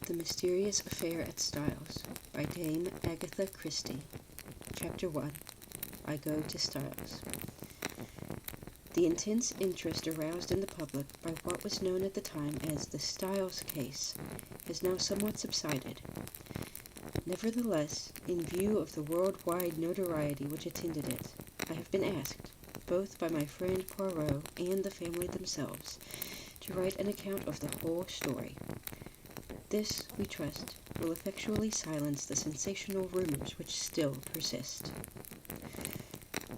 The Mysterious Affair at Styles by Dame Agatha Christie. Chapter 1. I Go to Styles. The intense interest aroused in the public by what was known at the time as the Styles case has now somewhat subsided. Nevertheless, in view of the worldwide notoriety which attended it, I have been asked, both by my friend Poirot and the family themselves, to write an account of the whole story. This, we trust, will effectually silence the sensational rumors which still persist.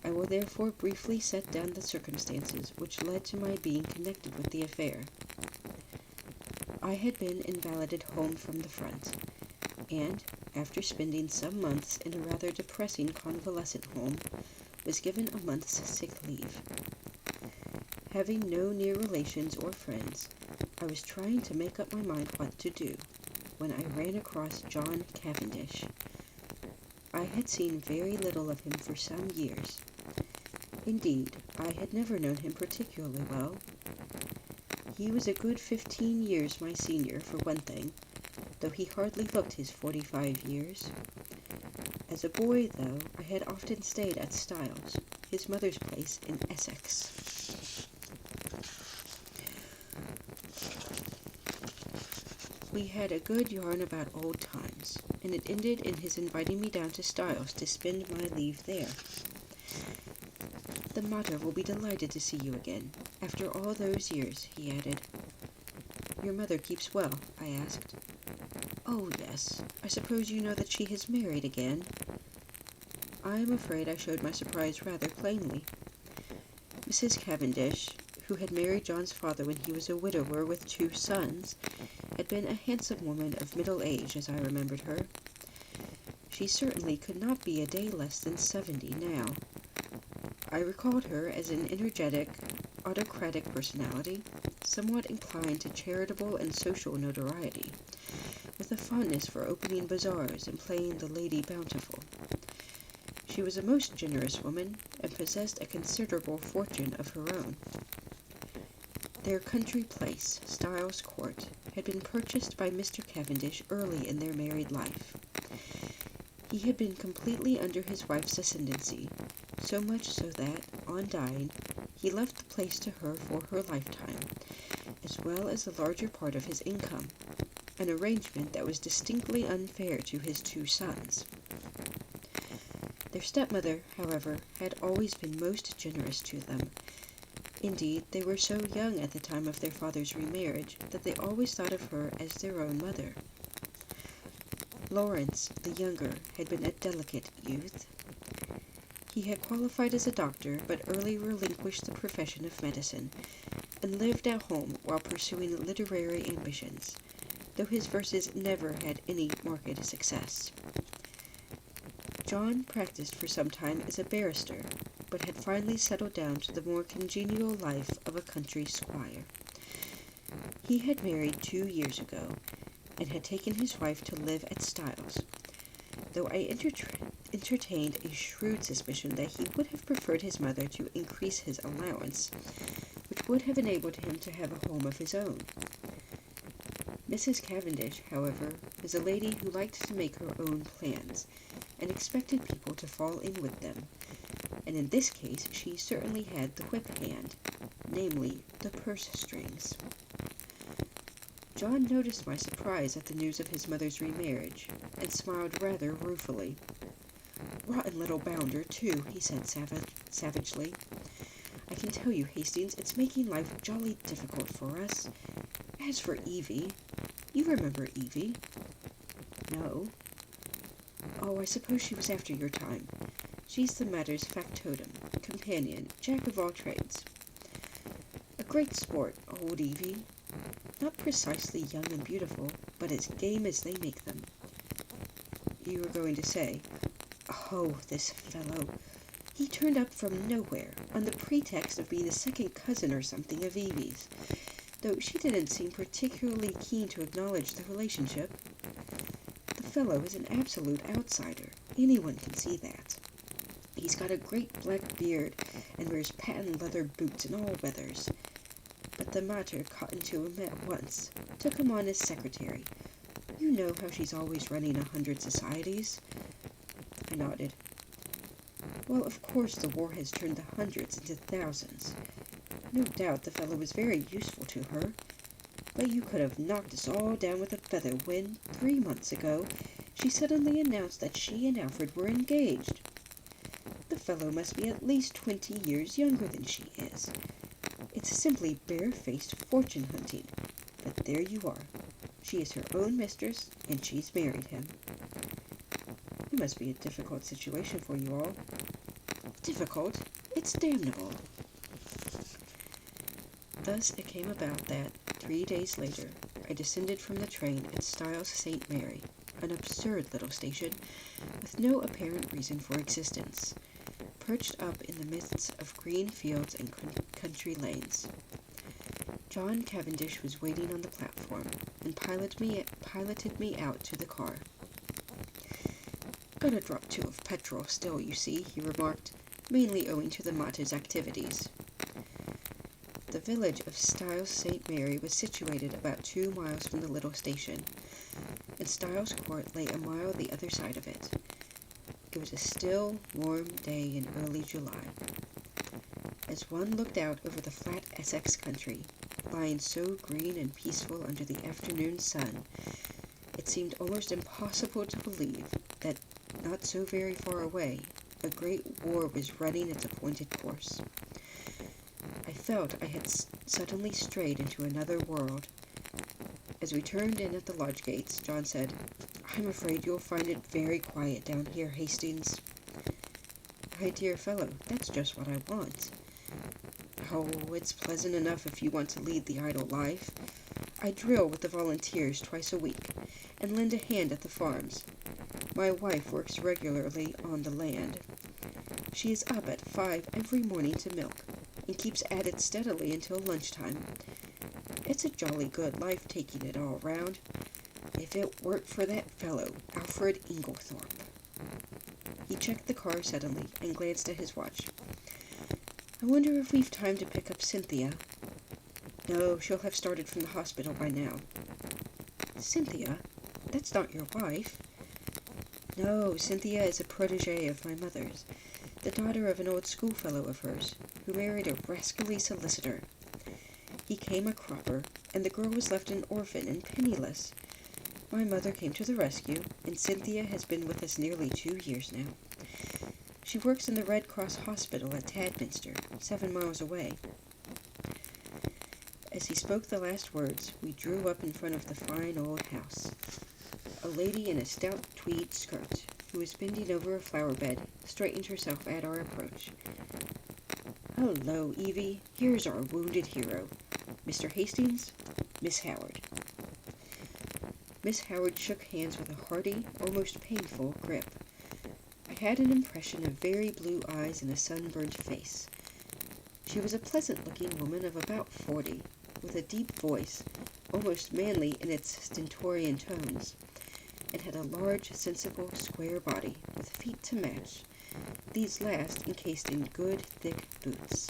I will therefore briefly set down the circumstances which led to my being connected with the affair. I had been invalided home from the front, and, after spending some months in a rather depressing convalescent home, was given a month's sick leave. Having no near relations or friends, I was trying to make up my mind what to do, when I ran across John Cavendish. I had seen very little of him for some years. Indeed, I had never known him particularly well. He was a good 15 years my senior, for one thing, though he hardly looked his 45 years. As a boy, though, I had often stayed at Styles, his mother's place in Essex. We had a good yarn about old times, and it ended in his inviting me down to Styles to spend my leave there. "The mater will be delighted to see you again, after all those years," he added. "Your mother keeps well?" I asked. "Oh, yes. I suppose you know that she has married again?" I am afraid I showed my surprise rather plainly. Mrs. Cavendish, who had married John's father when he was a widower with 2 sons, had been a handsome woman of middle age, as I remembered her. She certainly could not be a day less than 70 now. I recalled her as an energetic, autocratic personality, somewhat inclined to charitable and social notoriety, with a fondness for opening bazaars and playing the Lady Bountiful. She was a most generous woman, and possessed a considerable fortune of her own. Their country place, Styles Court, had been purchased by Mr. Cavendish early in their married life. He had been completely under his wife's ascendancy, so much so that, on dying, he left the place to her for her lifetime, as well as the larger part of his income, an arrangement that was distinctly unfair to his 2 sons. Their stepmother, however, had always been most generous to them. Indeed, they were so young at the time of their father's remarriage that they always thought of her as their own mother. Lawrence, the younger, had been a delicate youth. He had qualified as a doctor, but early relinquished the profession of medicine, and lived at home while pursuing literary ambitions, though his verses never had any marked success. John practiced for some time as a barrister, but had finally settled down to the more congenial life of a country squire. He had married 2 years ago, and had taken his wife to live at Styles, though I entertained a shrewd suspicion that he would have preferred his mother to increase his allowance, which would have enabled him to have a home of his own. Mrs. Cavendish, however, was a lady who liked to make her own plans, and expected people to fall in with them, and in this case she certainly had the whip hand, namely, the purse strings. John noticed my surprise at the news of his mother's remarriage, and smiled rather ruefully. "Rotten little bounder, too," he said savagely. "I can tell you, Hastings, it's making life jolly difficult for us. As for Evie, you remember Evie?" "No." "Oh, I suppose she was after your time. She's the mater's factotum, companion, jack of all trades. A great sport, old Evie. Not precisely young and beautiful, but as game as they make them." "You were going to say—" "Oh, this fellow. He turned up from nowhere, on the pretext of being a second cousin or something of Evie's, though she didn't seem particularly keen to acknowledge the relationship. The fellow is an absolute outsider. Anyone can see that. He's got a great black beard, and wears patent leather boots in all weathers. But the mater caught into him at once, took him on as secretary, You know how she's always running 100 societies? I nodded. Well, of course the war has turned the hundreds into thousands. No doubt the fellow was very useful to her, but you could have knocked us all down with a feather when, 3 months ago, she suddenly announced that she and Alfred were engaged. The fellow must be at least 20 years younger than she is. It's simply barefaced fortune hunting, but there you are. She is her own mistress, and she's married him. It must be a difficult situation for you all. Difficult? It's damnable. Thus it came about that, 3 days later, I descended from the train at Styles St. Mary, an absurd little station, with no apparent reason for existence, perched up in the midst of green fields and country lanes. John Cavendish was waiting on the platform, and piloted me out to the car. "Got a drop too of petrol still, you see," he remarked, mainly owing to the Mata's activities. The village of Styles St. Mary was situated about 2 miles from the little station, and Styles Court lay a mile the other side of it. It was a still, warm day in early July. As one looked out over the flat Essex country, lying so green and peaceful under the afternoon sun, it seemed almost impossible to believe that, not so very far away, a great war was running its appointed course. I felt I had suddenly strayed into another world. As we turned in at the lodge gates, John said, "I'm afraid you'll find it very quiet down here, Hastings." "My dear fellow, that's just what I want." "Oh, it's pleasant enough if you want to lead the idle life. I drill with the volunteers twice a week, and lend a hand at the farms. My wife works regularly on the land. She is up at 5 every morning to milk, and keeps at it steadily until lunchtime. It's a jolly good life taking it all round, if it weren't for that fellow, Alfred Inglethorpe." He checked the car suddenly and glanced at his watch. "I wonder if we've time to pick up Cynthia." "No, she'll have started from the hospital by now." "Cynthia? That's not your wife?" "No, Cynthia is a protégée of my mother's, the daughter of an old schoolfellow of hers, who married a rascally solicitor. He came a cropper, and the girl was left an orphan and penniless. My mother came to the rescue, and Cynthia has been with us nearly 2 years now. She works in the Red Cross Hospital at Tadminster, 7 miles away." As he spoke the last words, we drew up in front of the fine old house. A lady in a stout tweed skirt, who was bending over a flower bed, straightened herself at our approach. "Hello, Evie. Here's our wounded hero. Mr. Hastings, Miss Howard." Miss Howard shook hands with a hearty, almost painful grip. I had an impression of very blue eyes and a sunburnt face. She was a pleasant-looking woman of about 40, with a deep voice, almost manly in its stentorian tones, and had a large, sensible, square body, with feet to match, these last encased in good, thick boots.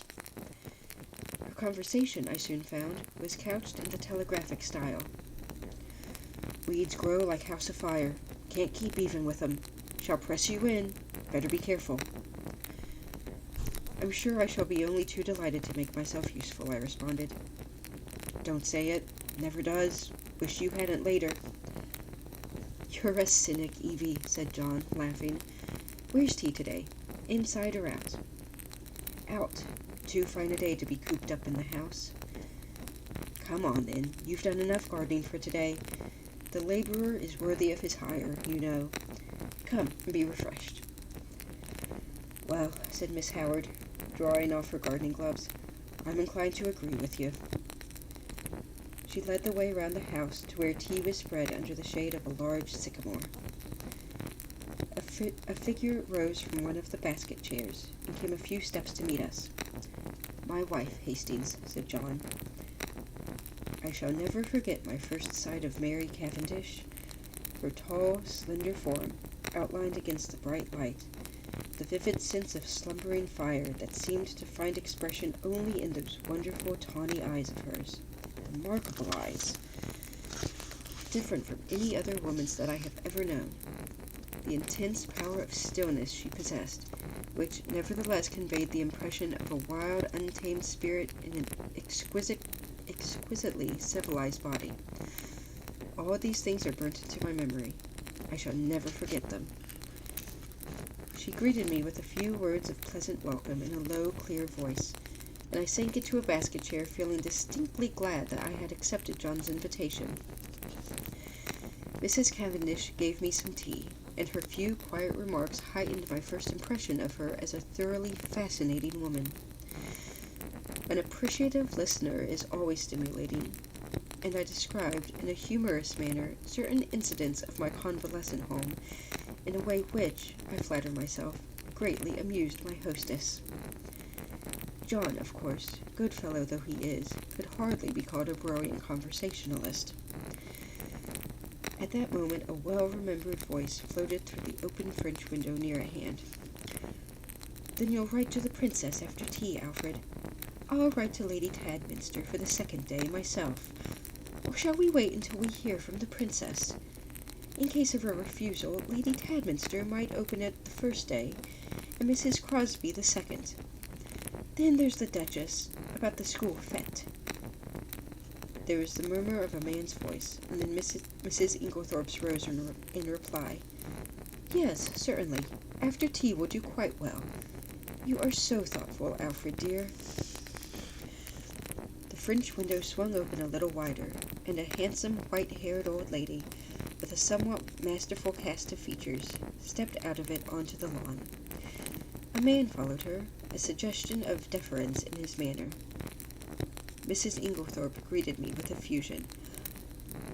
Her conversation, I soon found, was couched in the telegraphic style. "Weeds grow like house afire. Can't keep even with 'em. Shall press you in. Better be careful." "I'm sure I shall be only too delighted to make myself useful," I responded. "Don't say it. Never does. Wish you hadn't later." "You're a cynic, Evie," said John, laughing. "Where's tea today? Inside or out?" "Out. Too fine a day to be cooped up in the house." "Come on, then. You've done enough gardening for today. The laborer is worthy of his hire, you know. Come and be refreshed." "Well," said Miss Howard, drawing off her gardening gloves, "I'm inclined to agree with you." She led the way round the house to where tea was spread under the shade of a large sycamore. A figure rose from one of the basket chairs and came a few steps to meet us. "My wife, Hastings," said John. I shall never forget my first sight of Mary Cavendish. Her tall, slender form, outlined against the bright light, the vivid sense of slumbering fire that seemed to find expression only in those wonderful tawny eyes of hers. Remarkable eyes. different from any other woman's that I have ever known. The intense power of stillness she possessed, which nevertheless conveyed the impression of a wild, untamed spirit in an exquisitely civilized body. All these things are burnt into my memory. I shall never forget them. She greeted me with a few words of pleasant welcome in a low, clear voice, and I sank into a basket chair feeling distinctly glad that I had accepted John's invitation. Mrs. Cavendish gave me some tea, and her few quiet remarks heightened my first impression of her as a thoroughly fascinating woman. An appreciative listener is always stimulating, and I described in a humorous manner certain incidents of my convalescent home in a way which, I flatter myself, greatly amused my hostess. John, of course, good fellow though he is, could hardly be called a brilliant conversationalist. At that moment a well-remembered voice floated through the open French window near at hand. "Then you'll write to the princess after tea, Alfred. I'll write to Lady Tadminster for the second day myself. Or shall we wait until we hear from the princess? In case of a refusal, Lady Tadminster might open it the first day, and Mrs. Crosby the second. Then there's the Duchess, about the school fete." There was the murmur of a man's voice, and then Mrs. Inglethorpe's rose in reply. "Yes, certainly. After tea will do quite well. You are so thoughtful, Alfred, dear." The French window swung open a little wider, and a handsome, white-haired old lady, with a somewhat masterful cast of features, stepped out of it onto the lawn. A man followed her, a suggestion of deference in his manner. Mrs. Inglethorpe greeted me with effusion.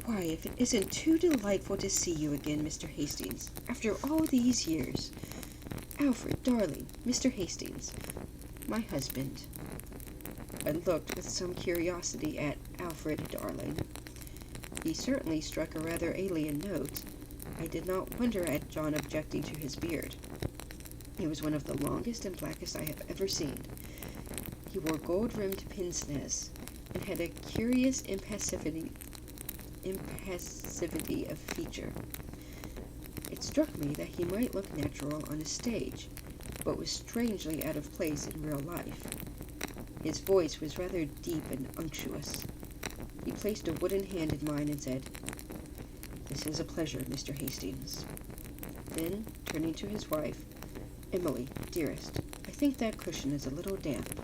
"Why, if it isn't too delightful to see you again, Mr. Hastings, after all these years. Alfred, darling, Mr. Hastings, my husband." I looked with some curiosity at Alfred, darling. He certainly struck a rather alien note. I did not wonder at John objecting to his beard. It was one of the longest and blackest I have ever seen. He wore gold-rimmed pince-nez, and had a curious impassivity of feature. It struck me that he might look natural on a stage, but was strangely out of place in real life. His voice was rather deep and unctuous. He placed a wooden hand in mine and said, "This is a pleasure, Mr. Hastings." Then, turning to his wife, "Emily, dearest, I think that cushion is a little damp."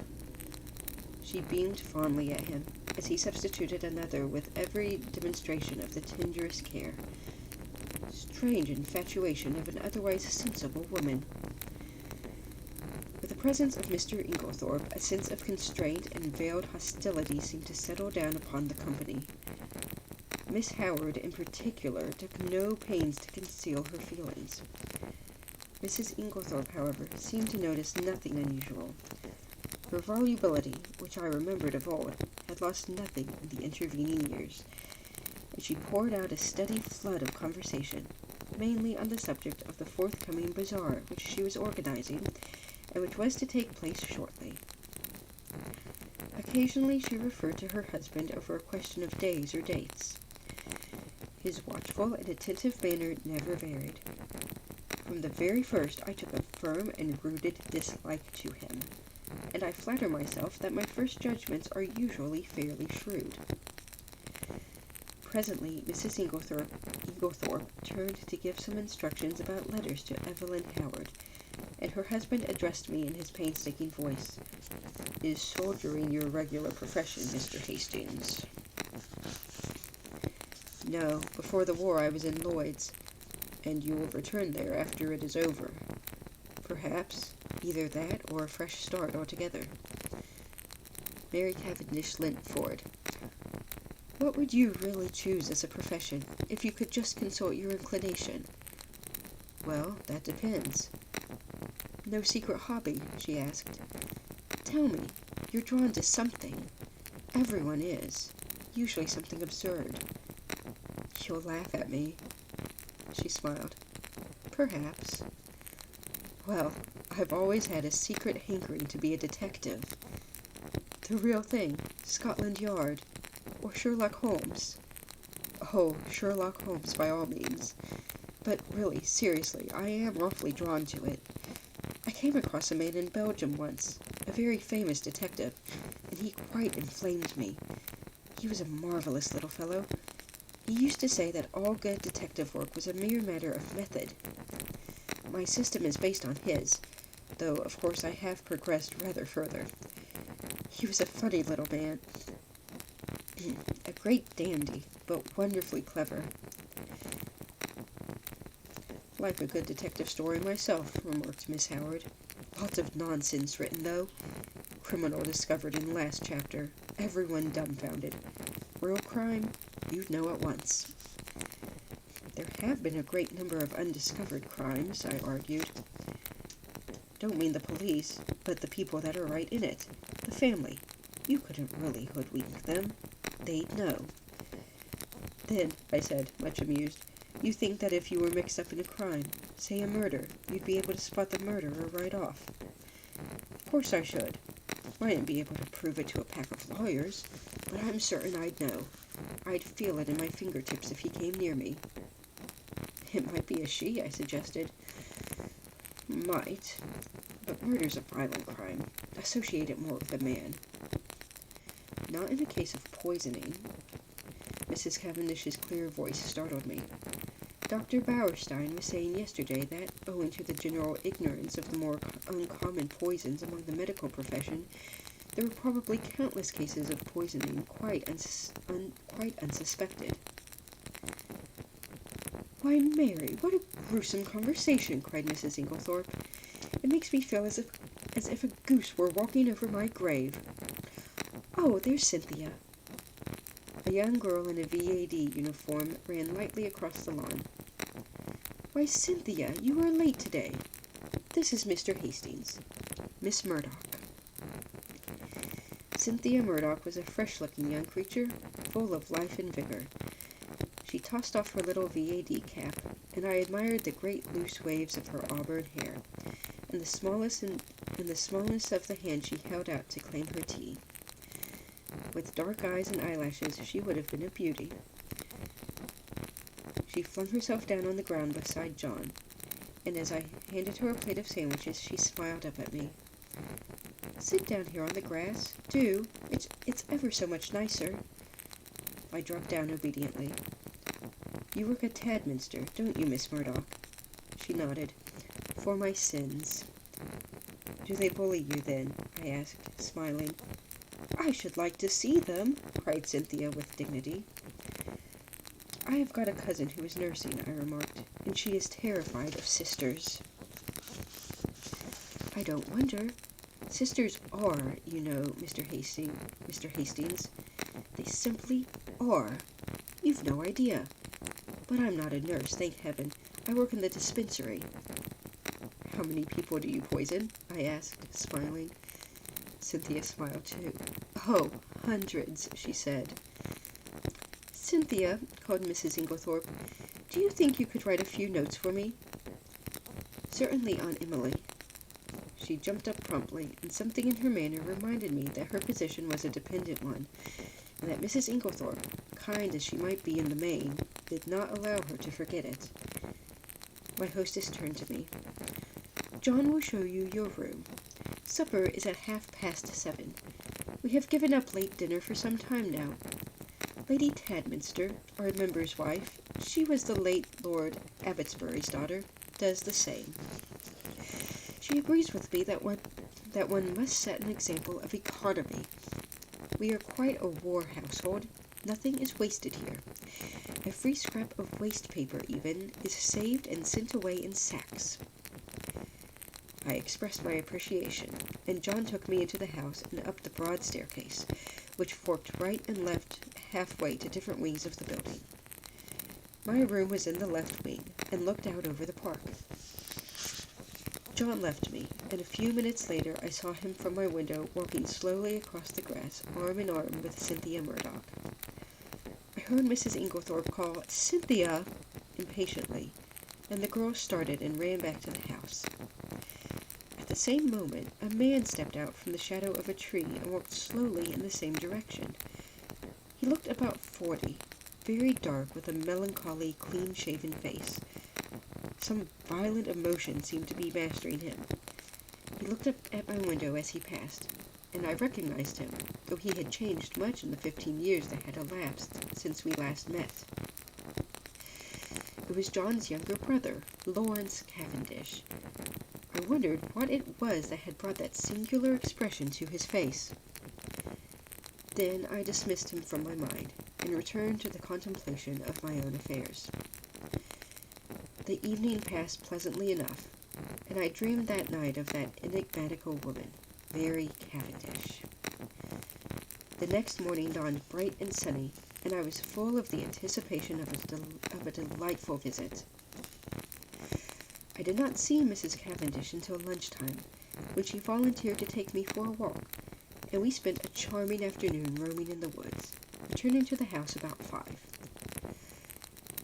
She beamed fondly at him, as he substituted another with every demonstration of the tenderest care. Strange infatuation of an otherwise sensible woman. With the presence of Mr. Inglethorpe, a sense of constraint and veiled hostility seemed to settle down upon the company. Miss Howard, in particular, took no pains to conceal her feelings. Mrs. Inglethorpe, however, seemed to notice nothing unusual. Her volubility, which I remembered of old, had lost nothing in the intervening years, and she poured out a steady flood of conversation, mainly on the subject of the forthcoming bazaar which she was organizing, and which was to take place shortly. Occasionally she referred to her husband over a question of days or dates. His watchful and attentive manner never varied. From the very first I took a firm and rooted dislike to him, and I flatter myself that my first judgments are usually fairly shrewd. Presently Mrs. Inglethorpe turned to give some instructions about letters to Evelyn Howard, and her husband addressed me in his painstaking voice. "Is soldiering your regular profession, Mr. Hastings?" "No, before the war I was in Lloyd's, and you will return there after it is over. Perhaps either that or a fresh start altogether." Mary Cavendish leant forward. "What would you really choose as a profession, if you could just consult your inclination?" "Well, that depends." "No secret hobby?" she asked. "Tell me, you're drawn to something. Everyone is. Usually something absurd." "You'll laugh at me." She smiled. "Perhaps." "Well, I've always had a secret hankering to be a detective. The real thing, Scotland Yard, or Sherlock Holmes." Oh, Sherlock Holmes by all means. But really, seriously, I am awfully drawn to it. I came across a man in Belgium once, a very famous detective, and he quite inflamed me. He was a marvelous little fellow. He used to say that all good detective work was a mere matter of method. My system is based on his, though of course I have progressed rather further. He was a funny little man. A great dandy, but wonderfully clever. Like a good detective story myself, remarked Miss Howard. Lots of nonsense written, though. Criminal discovered in last chapter. Everyone dumbfounded. Real crime? You'd know at once. There have been a great number of undiscovered crimes, I argued. Don't mean the police, but the people that are right in it. The family. You couldn't really hoodwink them. They'd know. Then, I said, much amused, you think that if you were mixed up in a crime, say a murder, you'd be able to spot the murderer right off? Of course I should. Mightn't be able to prove it to a pack of lawyers, but I'm certain I'd know. I'd feel it in my fingertips if he came near me. It might be a she, I suggested. Might. But murder's a violent crime. Associate it more with a man. Not in a case of poisoning. Mrs. Cavendish's clear voice startled me. Dr. Bauerstein was saying yesterday that, owing to the general ignorance of the more uncommon poisons among the medical profession, there were probably countless cases of poisoning quite unsuspected. "Why, Mary, what a gruesome conversation!" cried Mrs. Inglethorpe. "It makes me feel as if a goose were walking over my grave. Oh, there's Cynthia." A young girl in a VAD uniform ran lightly across the lawn. "Why, Cynthia, you are late today. This is Mr. Hastings. Miss Murdoch." Cynthia Murdoch was a fresh-looking young creature, full of life and vigor. She tossed off her little VAD cap, and I admired the great loose waves of her auburn hair, and the smallness of the hand she held out to claim her tea. With dark eyes and eyelashes, she would have been a beauty. She flung herself down on the ground beside John, and as I handed her a plate of sandwiches, she smiled up at me. "Sit down here on the grass, do. It's ever so much nicer." I dropped down obediently. "You work at Tadminster, don't you, Miss Murdoch?" She nodded. "For my sins." "Do they bully you, then?" I asked, smiling. "I should like to see them," cried Cynthia with dignity. "I have got a cousin who is nursing," I remarked, "and she is terrified of sisters." "I don't wonder. Sisters are, you know, Mr. Hastings. They simply are. You've no idea. But I'm not a nurse, thank heaven. I work in the dispensary." "How many people do you poison?" I asked, smiling. Cynthia smiled too. "Oh, hundreds," she said. "Cynthia," called Mrs. Inglethorpe, "do you think you could write a few notes for me?" "Certainly, Aunt Emily." She jumped up promptly, and something in her manner reminded me that her position was a dependent one, and that Mrs. Inglethorpe, kind as she might be in the main, did not allow her to forget it. My hostess turned to me. "John will show you your room. Supper is at 7:30. We have given up late dinner for some time now. Lady Tadminster, our member's wife, she was the late Lord Abbotsbury's daughter, does the same. She agrees with me that one must set an example of economy. We are quite a war household. Nothing is wasted here. Every scrap of waste paper, even, is saved and sent away in sacks." I expressed my appreciation, and John took me into the house and up the broad staircase, which forked right and left halfway to different wings of the building. My room was in the left wing, and looked out over the park. John left me, and a few minutes later I saw him from my window walking slowly across the grass, arm in arm with Cynthia Murdoch. I heard Mrs. Inglethorpe call, "Cynthia!" impatiently, and the girl started and ran back to the house. At the same moment, a man stepped out from the shadow of a tree and walked slowly in the same direction. He looked about 40, very dark with a melancholy, clean-shaven face. Some violent emotion seemed to be mastering him. He looked up at my window as he passed, and I recognized him, though he had changed much in the 15 years that had elapsed since we last met. It was John's younger brother, Lawrence Cavendish. I wondered what it was that had brought that singular expression to his face. Then I dismissed him from my mind, and returned to the contemplation of my own affairs. The evening passed pleasantly enough, and I dreamed that night of that enigmatical woman, Mary Cavendish. The next morning dawned bright and sunny, and I was full of the anticipation of a delightful visit. I did not see Mrs. Cavendish until lunchtime, when she volunteered to take me for a walk, and we spent a charming afternoon roaming in the woods, returning to the house about 5.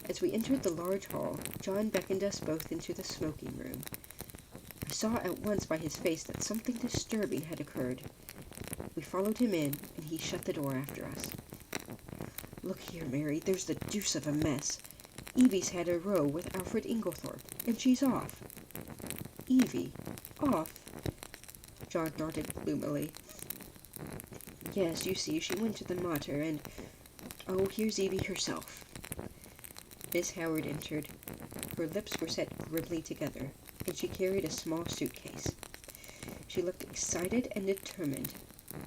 As we entered the large hall, John beckoned us both into the smoking room. I saw at once by his face that something disturbing had occurred. We followed him in, and he shut the door after us. "Look here, Mary, there's the deuce of a mess. Evie's had a row with Alfred Inglethorpe, and she's off." "Evie? Off?" John nodded gloomily. "Yes, you see, she went to the mater, and... oh, here's Evie herself." Miss Howard entered. Her lips were set grimly together, and she carried a small suitcase. She looked excited and determined,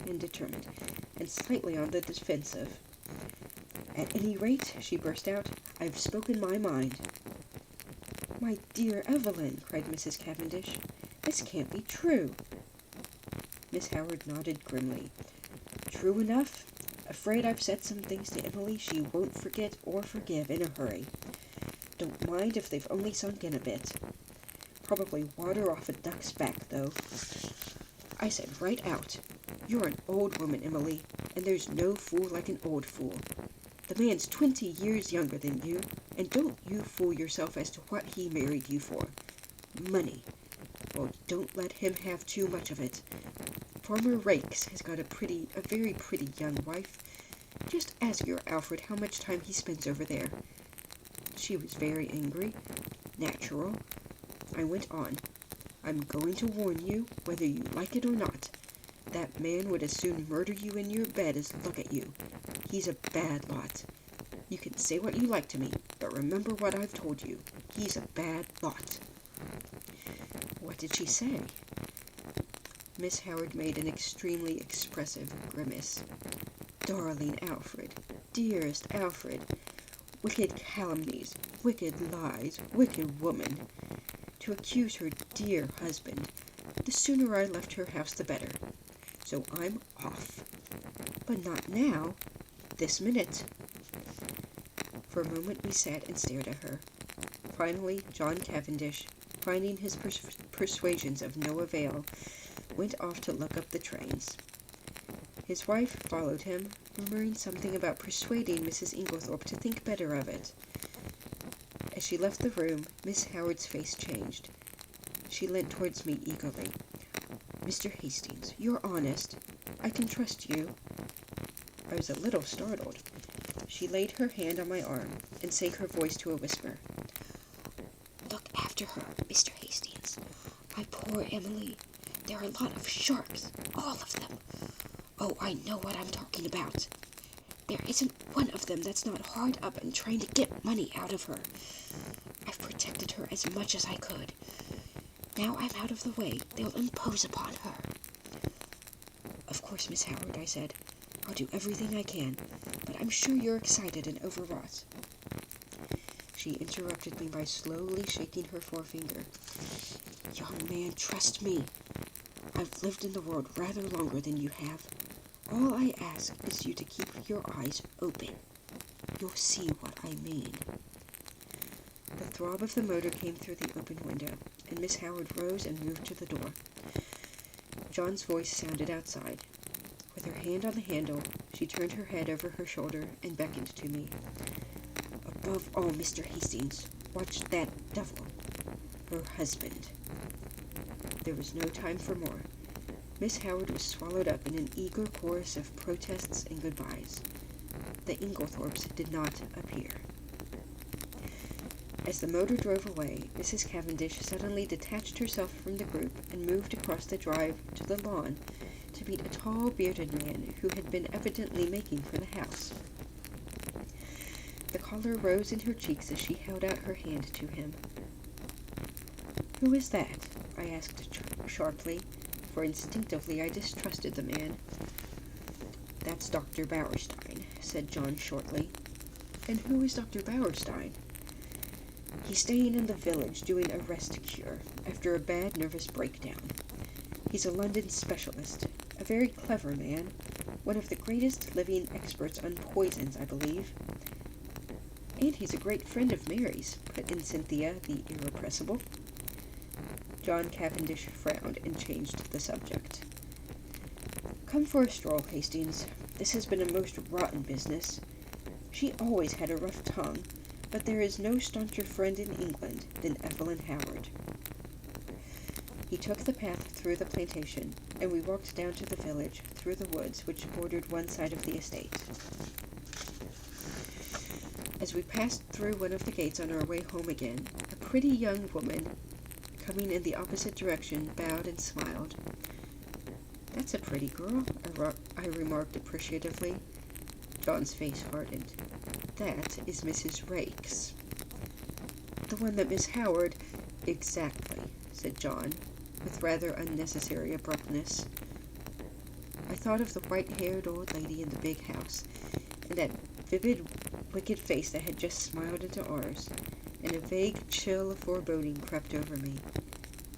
and slightly on the defensive. "At any rate," she burst out, "I've spoken my mind." "My dear Evelyn," cried Mrs. Cavendish, "this can't be true." Miss Howard nodded grimly. "True enough. Afraid I've said some things to Emily she won't forget or forgive in a hurry. Don't mind if they've only sunk in a bit. Probably water off a duck's back, though. I said right out, 'You're an old woman, Emily, and there's no fool like an old fool. The man's 20 years younger than you, and don't you fool yourself as to what he married you for. Money. Well, don't let him have too much of it. Farmer Rakes has got a very pretty young wife. Just ask your Alfred how much time he spends over there.' She was very angry. Natural. I went on. 'I'm going to warn you, whether you like it or not. That man would as soon murder you in your bed as look at you. He's a bad lot. You can say what you like to me, but remember what I've told you. He's a bad lot.'" "What did she say?" Miss Howard made an extremely expressive grimace. "Darling Alfred, dearest Alfred, wicked calumnies, wicked lies, wicked woman. To accuse her dear husband. The sooner I left her house the better. So I'm off. But not now. This minute." For a moment we sat and stared at her. Finally, John Cavendish, finding his persuasions of no avail, went off to look up the trains. His wife followed him, murmuring something about persuading Mrs. Inglethorpe to think better of it. As she left the room, Miss Howard's face changed. She leant towards me eagerly. "Mr. Hastings, you're honest. I can trust you." I was a little startled. She laid her hand on my arm and sank her voice to a whisper. "Look after her, Mr. Hastings. My poor Emily. There are a lot of sharks, all of them. Oh, I know what I'm talking about. There isn't one of them that's not hard up and trying to get money out of her. I've protected her as much as I could. Now I'm out of the way, they'll impose upon her." "Of course, Miss Howard," I said. "I'll do everything I can, but I'm sure you're excited and overwrought." She interrupted me by slowly shaking her forefinger. "Young man, trust me. I've lived in the world rather longer than you have. All I ask is you to keep your eyes open. You'll see what I mean." The throb of the motor came through the open window, and Miss Howard rose and moved to the door. John's voice sounded outside. With her hand on the handle, she turned her head over her shoulder and beckoned to me. "Above all, Mr. Hastings, watch that devil, her husband." There was no time for more. Miss Howard was swallowed up in an eager chorus of protests and goodbyes. The Inglethorpes did not appear. As the motor drove away, Mrs. Cavendish suddenly detached herself from the group and moved across the drive to the lawn to meet a tall, bearded man who had been evidently making for the house. The color rose in her cheeks as she held out her hand to him. "Who is that?" I asked sharply, for instinctively I distrusted the man. "That's Dr. Bauerstein," said John shortly. "And who is Dr. Bauerstein?" "He's staying in the village doing a rest cure after a bad nervous breakdown. He's a London specialist, a very clever man, one of the greatest living experts on poisons, I believe." "And he's a great friend of Mary's," put in Cynthia, the irrepressible. John Cavendish frowned and changed the subject. "Come for a stroll, Hastings. This has been a most rotten business. She always had a rough tongue, but there is no stauncher friend in England than Evelyn Howard." He took the path through the plantation, and we walked down to the village through the woods which bordered one side of the estate. As we passed through one of the gates on our way home again, a pretty young woman, coming in the opposite direction, bowed and smiled. "That's a pretty girl," I remarked appreciatively. John's face hardened. "That is Mrs. Raikes." "The one that Miss Howard—" "Exactly," said John, with rather unnecessary abruptness. I thought of the white-haired old lady in the big house, and that vivid, wicked face that had just smiled into ours, and a vague chill of foreboding crept over me.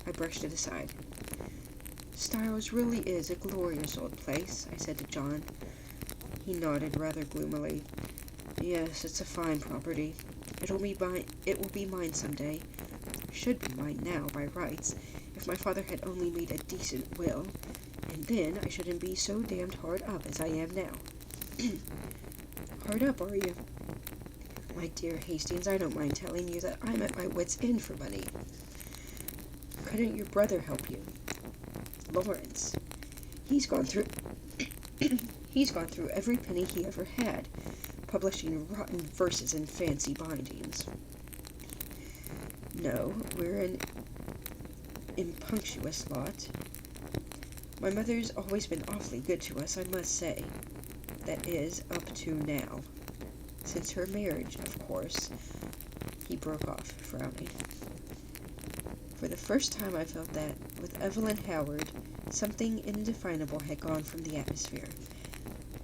I brushed it aside. "Styles really is a glorious old place," I said to John. He nodded rather gloomily. "Yes, it's a fine property. It will be mine someday. Should be mine now, by rights, if my father had only made a decent will, and then I shouldn't be so damned hard up as I am now." "Hard up, are you?" "My dear Hastings, I don't mind telling you that I'm at my wit's end for money." "Couldn't your brother help you?" "Lawrence. He's gone through every penny he ever had, publishing rotten verses in fancy bindings." "No, we're an impunctuous lot. My mother's always been awfully good to us, I must say. That is, up to now. Since her marriage, of course." He broke off, frowning. For the first time I felt that, with Evelyn Howard, something indefinable had gone from the atmosphere.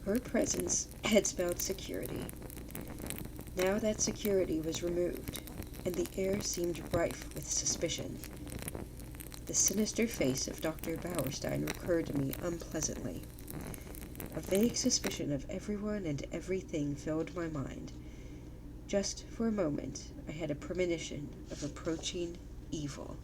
Her presence had spelled security. Now that security was removed, and the air seemed rife with suspicion. The sinister face of Dr. Bauerstein recurred to me unpleasantly. A vague suspicion of everyone and everything filled my mind. Just for a moment I had a premonition of approaching evil.